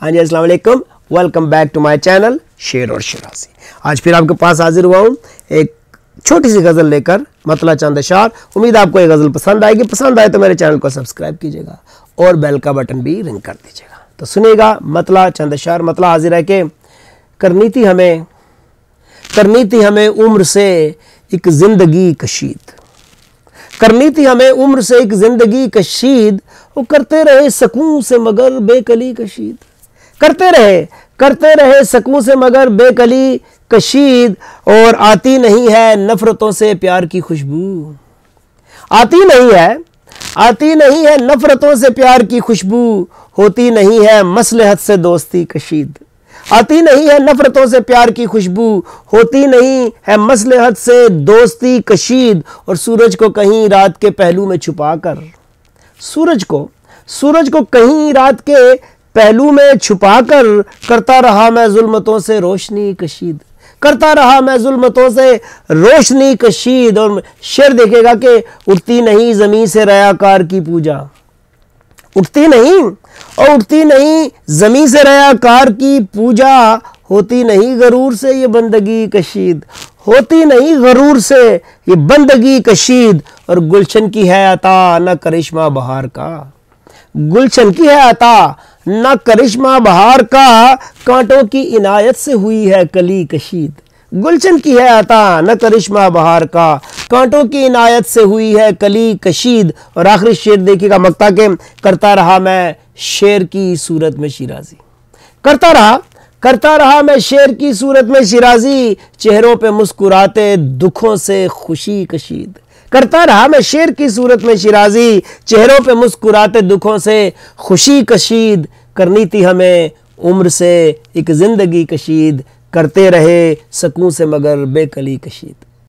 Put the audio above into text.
हाँ जी, अस्सलाम वालेकुम, welcome back to my channel Sher और शिराजी। आज फिर आपके पास हाजिर हुआ हूँ एक छोटी सी गज़ल लेकर, मतला चंद अशार। उम्मीद आपको ये गज़ल पसंद आएगी। पसंद आए तो मेरे चैनल को सब्सक्राइब कीजिएगा और बेल का बटन भी रिंग कर दीजिएगा। तो सुनिएगा मतला चंद अशार। मतला हाजिर है कि करनी थी हमें उम्र से एक ज़िंदगी कशीद, करनी थी हमें उम्र से एक ज़िंदगी कशीद, वो करते रहे सकून से मगर बेकली कशीद, करते रहे सकून से मगर बेकली कशीद। और आती नहीं है नफरतों से प्यार की खुशबू, आती नहीं है नफरतों से प्यार की खुशबू, होती नहीं है मसलहत से दोस्ती कशीद, आती नहीं है नफरतों से प्यार की खुशबू, होती नहीं है मसलहत से दोस्ती कशीद। और सूरज को कहीं रात के पहलू में छुपाकर, सूरज को कहीं रात के पहलू में छुपाकर, करता रहा मैं जुल्मतों से रोशनी कशीद, करता रहा मैं जुल्मतों से रोशनी कशीद। और शेर देखेगा कि उठती नहीं ज़मीं से रयाकार की पूजा, उठती नहीं ज़मीं से रयाकार की पूजा, होती नहीं गरूर से ये बंदगी कशीद, होती नहीं गरूर से ये बंदगी कशीद। और गुलशन की है अता न करिश्मा बहार का, गुलशन की है अता न करिश्मा बहार का, कांटों की इनायत से हुई है कली कशीद, गुलशन की है अता न करिश्मा बहार का, कांटों की इनायत से हुई है कली कशीद। और आखिरी शेर देखिएगा मक्ता के, करता रहा मैं शेर की सूरत में शिराजी, करता रहा मैं शेर की सूरत में शिराजी, चेहरों पे मुस्कुराते दुखों से खुशी कशीद, करता रहा मैं शेर की सूरत में शिराजी, चेहरों पे मुस्कुराते दुखों से खुशी कशीद। करनी थी हमें उम्र से एक ज़िंदगी कशीद, करते रहे सकून से मगर बेकली कशीद।